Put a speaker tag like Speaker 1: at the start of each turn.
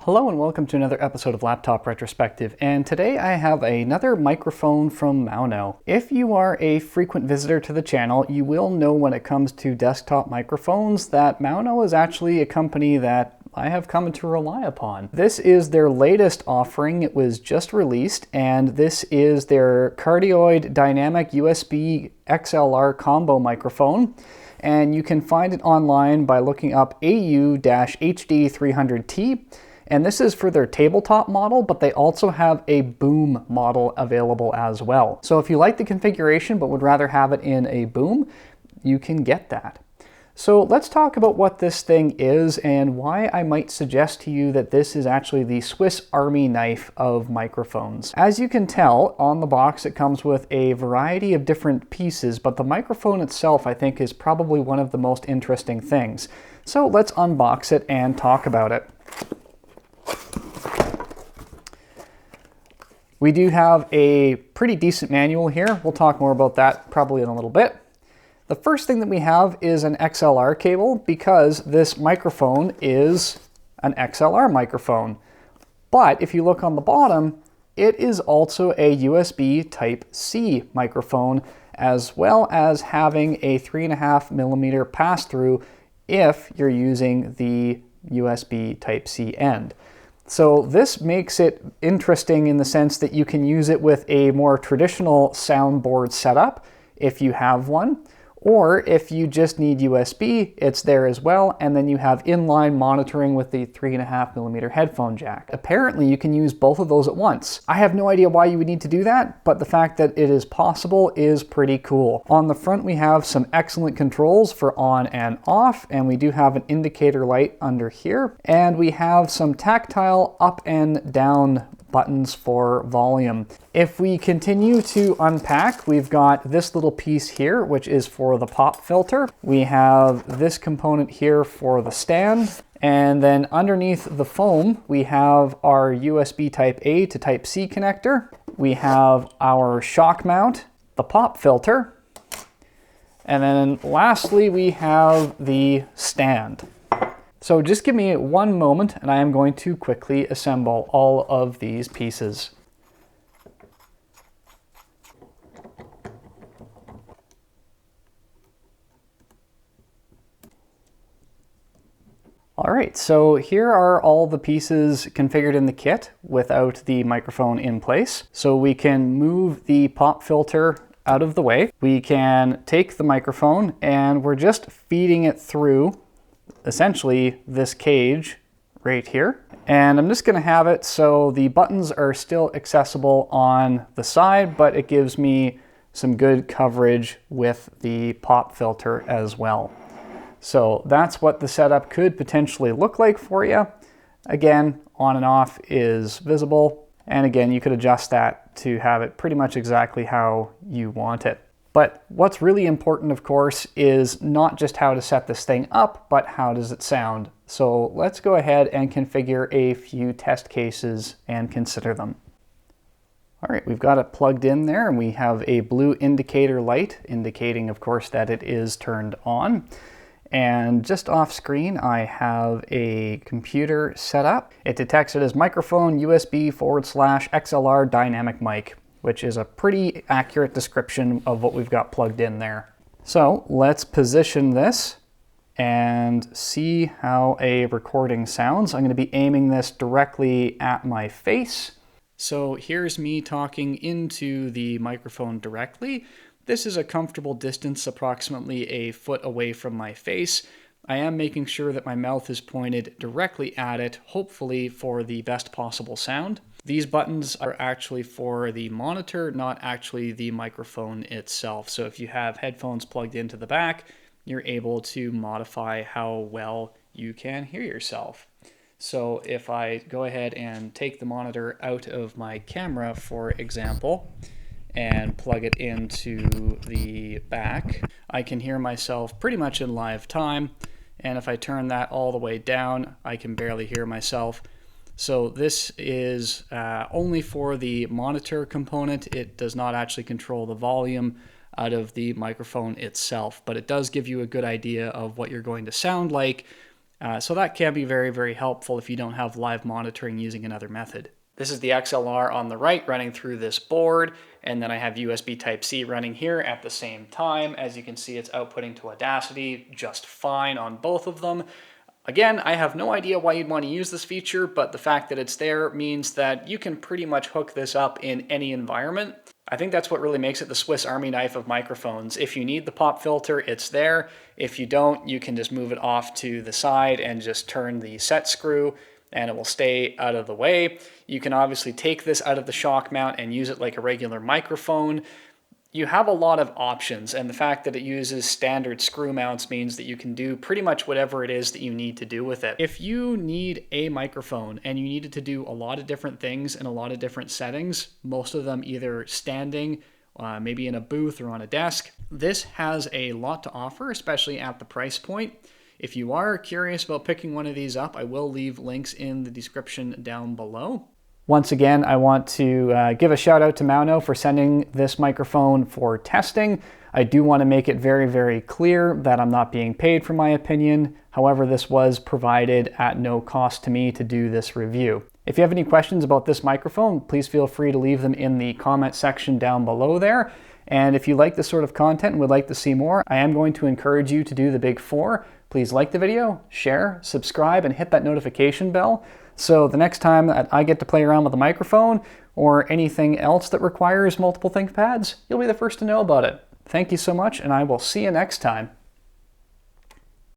Speaker 1: Hello and welcome to another episode of Laptop Retrospective, and today I have another microphone from Maono. If you are a frequent visitor to the channel, you will know when it comes to desktop microphones that Maono is actually a company that I have come to rely upon. This is their latest offering. It was just released, and this is their Cardioid dynamic USB XLR combo microphone. And you can find it online by looking up AU-HD300T. And this is for their tabletop model, but they also have a boom model available as well. So if you like the configuration but would rather have it in a boom, you can get that. So let's talk about what this thing is and why I might suggest to you that this is actually the Swiss Army knife of microphones. As you can tell, on the box it comes with a variety of different pieces, but the microphone itself I think is probably one of the most interesting things. So let's unbox it and talk about it. We do have a pretty decent manual here. We'll talk more about that probably in a little bit. The first thing that we have is an XLR cable because this microphone is an XLR microphone. But if you look on the bottom, it is also a USB Type-C microphone, as well as having a 3.5mm pass-through if you're using the USB Type-C end. So this makes it interesting in the sense that you can use it with a more traditional soundboard setup if you have one, or if you just need USB, it's there as well, and then you have inline monitoring with the 3.5mm headphone jack. Apparently you can use both of those at once. I have no idea why you would need to do that, but the fact that it is possible is pretty cool. On the front we have some excellent controls for on and off, and we do have an indicator light under here, and we have some tactile up and down buttons for volume. If we continue to unpack, we've got this little piece here, which is for the pop filter. We have this component here for the stand. And then underneath the foam, we have our USB Type A to Type C connector. We have our shock mount, the pop filter. And then lastly, we have the stand. So just give me one moment and I am going to quickly assemble all of these pieces. All right, so here are all the pieces configured in the kit without the microphone in place. So we can move the pop filter out of the way. We can take the microphone and we're just feeding it through essentially this cage right here. And I'm just going to have it so the buttons are still accessible on the side, but it gives me some good coverage with the pop filter as well. So that's what the setup could potentially look like for you. Again, on and off is visible. And again, you could adjust that to have it pretty much exactly how you want it. But what's really important, of course, is not just how to set this thing up, but how does it sound. So let's go ahead and configure a few test cases and consider them. All right, we've got it plugged in there and we have a blue indicator light indicating, of course, that it is turned on. And just off screen, I have a computer set up. It detects it as microphone USB/XLR dynamic mic, which is a pretty accurate description of what we've got plugged in there. So let's position this and see how a recording sounds. I'm going to be aiming this directly at my face. So here's me talking into the microphone directly. This is a comfortable distance, approximately a foot away from my face. I am making sure that my mouth is pointed directly at it, hopefully for the best possible sound. These buttons are actually for the monitor, not actually the microphone itself. So if you have headphones plugged into the back, you're able to modify how well you can hear yourself. So if I go ahead and take the monitor out of my camera, for example, and plug it into the back, I can hear myself pretty much in live time. And if I turn that all the way down, I can barely hear myself. So this is only for the monitor component. It does not actually control the volume out of the microphone itself, but it does give you a good idea of what you're going to sound like So that can be very, very helpful if you don't have live monitoring using another method. This is the XLR on the right running through this board, and then I have USB Type-C running here at the same time. As you can see, it's outputting to Audacity just fine on both of them. Again, I have no idea why you'd want to use this feature, but the fact that it's there means that you can pretty much hook this up in any environment. I think that's what really makes it the Swiss Army knife of microphones. If you need the pop filter, it's there. If you don't, you can just move it off to the side and just turn the set screw, and it will stay out of the way. You can obviously take this out of the shock mount and use it like a regular microphone. You have a lot of options, and the fact that it uses standard screw mounts means that you can do pretty much whatever it is that you need to do with it. If you need a microphone and you need it to do a lot of different things in a lot of different settings, most of them either standing, maybe in a booth or on a desk, this has a lot to offer, especially at the price point. If you are curious about picking one of these up, I will leave links in the description down below. Once again, I want to give a shout out to Maono for sending this microphone for testing. I do want to make it very, very clear that I'm not being paid for my opinion. However, this was provided at no cost to me to do this review. If you have any questions about this microphone, please feel free to leave them in the comment section down below there. And if you like this sort of content and would like to see more, I am going to encourage you to do the big four. Please like the video, share, subscribe, and hit that notification bell. So the next time that I get to play around with a microphone or anything else that requires multiple ThinkPads, you'll be the first to know about it. Thank you so much, and I will see you next time.